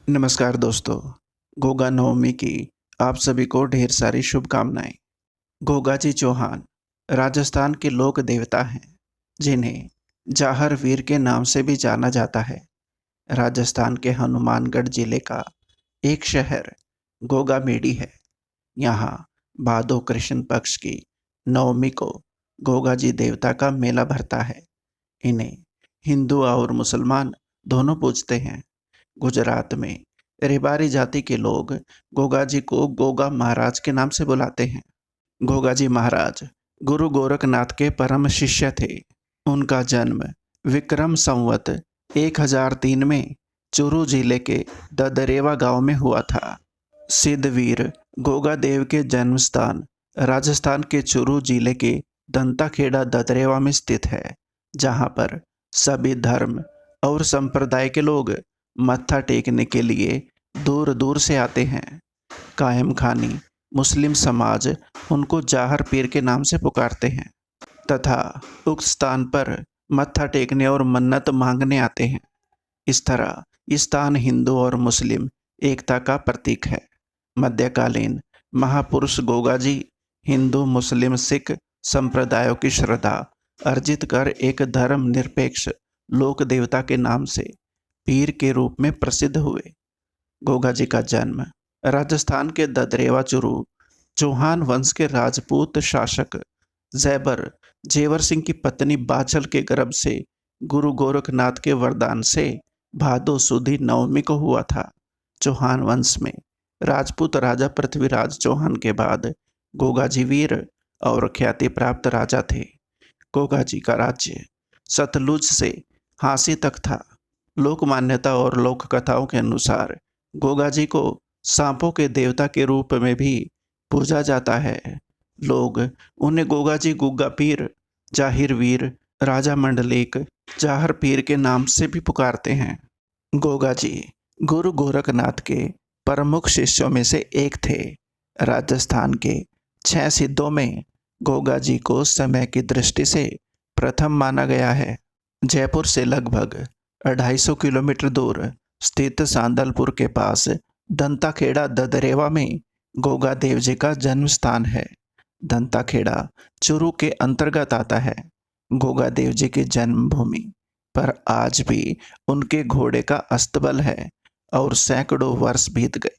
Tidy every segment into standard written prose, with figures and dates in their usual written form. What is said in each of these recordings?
नमस्कार दोस्तों, गोगा नवमी की आप सभी को ढेर सारी शुभकामनाएं। गोगा जी चौहान राजस्थान के लोक देवता हैं, जिन्हें जाहर वीर के नाम से भी जाना जाता है। राजस्थान के हनुमानगढ़ जिले का एक शहर गोगा मेडी है। यहाँ भादो कृष्ण पक्ष की नवमी को गोगा जी देवता का मेला भरता है। इन्हें हिंदू और मुसलमान दोनों पूजते हैं। गुजरात में रेबारी जाति के लोग गोगा जी को गोगा महाराज के नाम से बुलाते हैं। गोगा जी महाराज गुरु गोरखनाथ के परम शिष्य थे। उनका जन्म विक्रम संवत 1003 में चूरू जिले के ददरेवा गांव में हुआ था। सिद्धवीर गोगा देव के जन्म स्थान राजस्थान के चूरू जिले के दंताखेड़ा ददरेवा में स्थित है, जहां पर सभी धर्म और संप्रदाय के लोग मत्था टेकने के लिए दूर दूर से आते हैं। कायम खानी मुस्लिम समाज उनको जाहर पीर के नाम से पुकारते हैं तथा उक्त स्थान पर मत्था टेकने और मन्नत मांगने आते हैं। इस तरह ये स्थान हिंदू और मुस्लिम एकता का प्रतीक है। मध्यकालीन महापुरुष गोगा जी हिंदू मुस्लिम सिख संप्रदायों की श्रद्धा अर्जित कर एक धर्म निरपेक्ष लोक देवता के नाम से पीर के रूप में प्रसिद्ध हुए। गोगा जी का जन्म राजस्थान के ददरेवा चूरू चौहान वंश के राजपूत शासक जैबर जेवर सिंह की पत्नी बाछल के गर्भ से गुरु गोरखनाथ के वरदान से भादो सुदी नवमी को हुआ था। चौहान वंश में राजपूत राजा पृथ्वीराज चौहान के बाद गोगा जी वीर और ख्याति प्राप्त राजा थे। गोगा जी का राज्य सतलुज से हांसी तक था। लोक मान्यता और लोक कथाओं के अनुसार गोगा जी को सांपों के देवता के रूप में भी पूजा जाता है। लोग उन्हें गोगा जी गुग्गा पीर, जाहिर वीर, राजा मंडलिक, जाहर पीर के नाम से भी पुकारते हैं। गोगा जी गुरु गोरखनाथ के प्रमुख शिष्यों में से एक थे। राजस्थान के 6 सिद्धों में गोगा जी को समय की दृष्टि से प्रथम माना गया है। जयपुर से लगभग 250 किलोमीटर दूर स्थित सांदलपुर के पास दंताखेड़ा ददरेवा में गोगा देव जी का जन्म स्थान है। दंताखेड़ा चूरू के अंतर्गत आता है। गोगा देव जी की जन्मभूमि पर आज भी उनके घोड़े का अस्तबल है और सैकड़ों वर्ष बीत गए,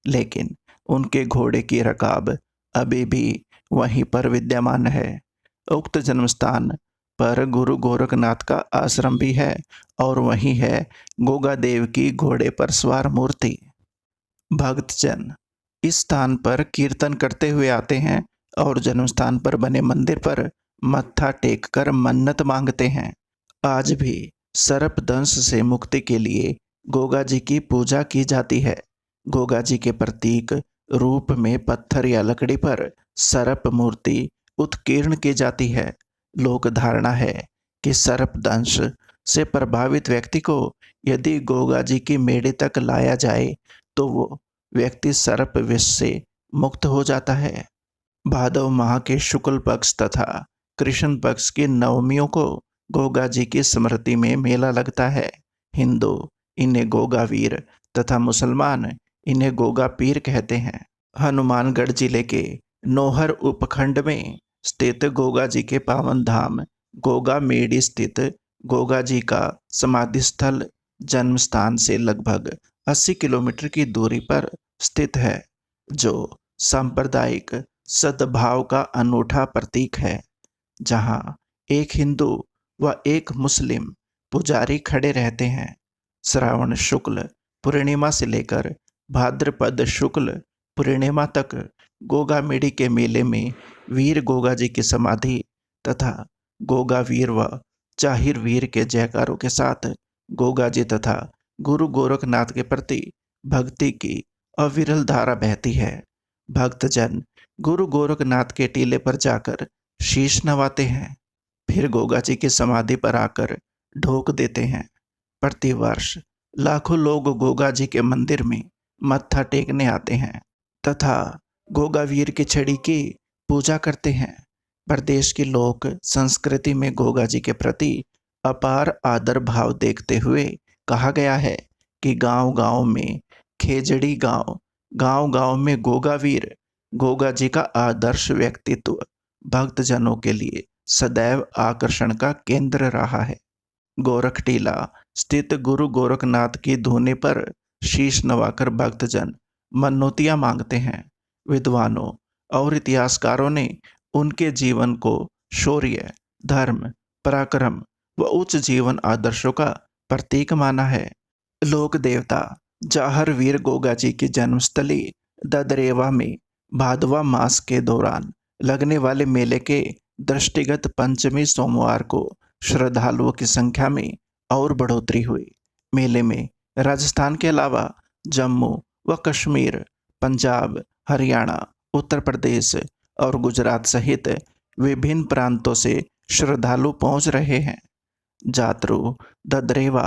लेकिन उनके घोड़े की रकाब अभी भी वहीं पर विद्यमान है। उक्त जन्मस्थान पर गुरु गोरखनाथ का आश्रम भी है और वहीं है गोगा देव की घोड़े पर सवार मूर्ति। भक्तजन इस स्थान पर कीर्तन करते हुए आते हैं और जन्मस्थान पर बने मंदिर पर मत्था टेक कर मन्नत मांगते हैं। आज भी सर्प दंश से मुक्ति के लिए गोगा जी की पूजा की जाती है। गोगा जी के प्रतीक रूप में पत्थर या लकड़ी पर सर्प मूर्ति उत्कीर्ण की जाती है। लोक धारणा है कि सर्प दंश से प्रभावित व्यक्ति को यदि गोगा जी की मेढ़े तक लाया जाए तो वो व्यक्ति सर्प विष से मुक्त हो जाता है। भादव माह के शुक्ल पक्ष तथा कृष्ण पक्ष की नवमियों को गोगा जी की स्मृति में मेला लगता है। हिंदू इन्हें गोगा वीर तथा मुसलमान इन्हें गोगा पीर कहते हैं। हनुमानगढ़ जिले के नोहर उपखंड में स्थित गोगा जी के पावन धाम गोगा मेडी स्थित गोगा जी का समाधि स्थल जन्म स्थान से लगभग 80 किलोमीटर की दूरी पर स्थित है, जो सांप्रदायिक सद्भाव का अनूठा प्रतीक है। जहां एक हिंदू व एक मुस्लिम पुजारी खड़े रहते हैं। श्रावण शुक्ल पूर्णिमा से लेकर भाद्रपद शुक्ल पूर्णिमा तक गोगा मेडी के मेले में वीर गोगा जी की समाधि तथा गोगा वीर व जाहिर वीर के जयकारों के साथ गोगा जी तथा गुरु गोरखनाथ के प्रति भक्ति की अविरल धारा बहती है। भक्तजन गुरु गोरखनाथ के टीले पर जाकर शीश नवाते हैं, फिर गोगा जी की समाधि पर आकर ढोक देते हैं। प्रतिवर्ष लाखों लोग गोगा जी के मंदिर में मत्था टेकने आते हैं तथा गोगा वीर की छड़ी की पूजा करते हैं। प्रदेश की लोक संस्कृति में गोगा जी के प्रति अपार आदर भाव देखते हुए कहा गया है कि गांव-गांव में खेजड़ी गांव, गांव-गांव में गोगावीर, गोगा जी का आदर्श व्यक्तित्व भक्तजनों के लिए सदैव आकर्षण का केंद्र रहा है। गोरखटीला स्थित गुरु गोरखनाथ की धूनी पर शीश नवाकर भक्तजन मन्नौतियां मांगते हैं। विद्वानों और इतिहासकारों ने उनके जीवन को शौर्य, धर्म, पराक्रम व उच्च जीवन आदर्शों का प्रतीक माना है। लोक देवता जाहर वीर गोगा जी की जन्मस्थली ददरेवा में भादवा मास के दौरान लगने वाले मेले के दृष्टिगत पंचमी सोमवार को श्रद्धालुओं की संख्या में और बढ़ोतरी हुई। मेले में राजस्थान के अलावा जम्मू व कश्मीर, पंजाब, हरियाणा, उत्तर प्रदेश और गुजरात सहित विभिन्न प्रांतों से श्रद्धालु पहुंच रहे हैं। जातरू ददरेवा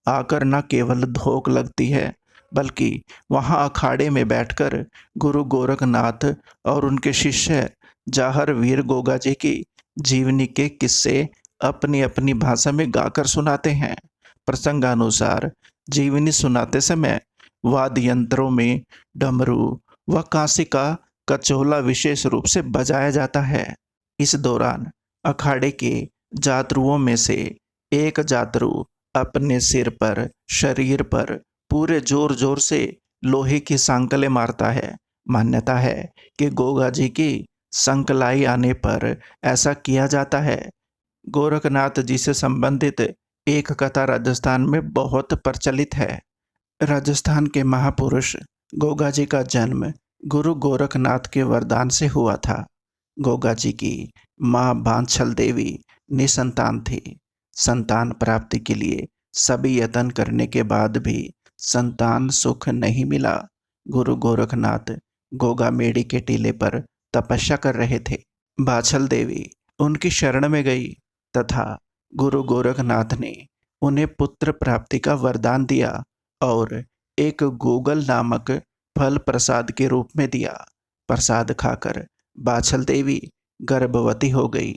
आकर न केवल धोख लगती है, बल्कि वहां अखाड़े में बैठकर गुरु गोरखनाथ और उनके शिष्य जाहर वीर गोगा जी की जीवनी के किस्से अपनी अपनी भाषा में गाकर सुनाते हैं। प्रसंगानुसार जीवनी सुनाते समय वाद्य यंत्रों में डमरू व कांसी का कचोला विशेष रूप से बजाया जाता है। इस दौरान अखाड़े के जातरुओं में से एक जातरू अपने सिर पर, शरीर पर पूरे जोर जोर से लोहे की सांकलें मारता है। मान्यता है कि गोगा जी की संकलाई आने पर ऐसा किया जाता है। गोरखनाथ जी से संबंधित एक कथा राजस्थान में बहुत प्रचलित है। राजस्थान के महापुरुष गोगा जी का जन्म गुरु गोरखनाथ के वरदान से हुआ था। गोगा जी की माँ बांछल देवी निसंतान थी। संतान प्राप्ति के लिए सभी यत्न करने के बाद भी संतान सुख नहीं मिला। गुरु गोरखनाथ गोगा मेड़ी के टीले पर तपस्या कर रहे थे। बाछल देवी उनकी शरण में गई तथा गुरु गोरखनाथ ने उन्हें पुत्र प्राप्ति का वरदान दिया और एक गूगल नामक फल प्रसाद के रूप में दिया। प्रसाद खाकर बाछल देवी गर्भवती हो गई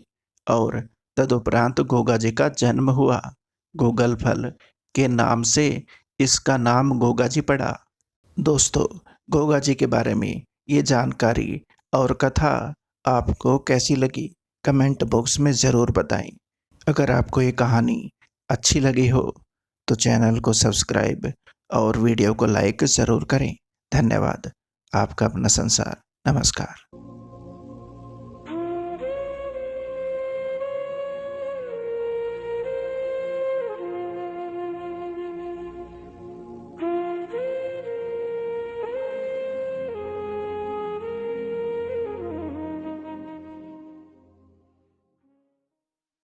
और तदुपरांत गोगा जी का जन्म हुआ। गूगल फल के नाम से इसका नाम गोगा जी पड़ा। दोस्तों, गोगा जी के बारे में ये जानकारी और कथा आपको कैसी लगी, कमेंट बॉक्स में ज़रूर बताएं। अगर आपको ये कहानी अच्छी लगी हो तो चैनल को सब्सक्राइब और वीडियो को लाइक ज़रूर करें। धन्यवाद। आपका अपना संसार। नमस्कार।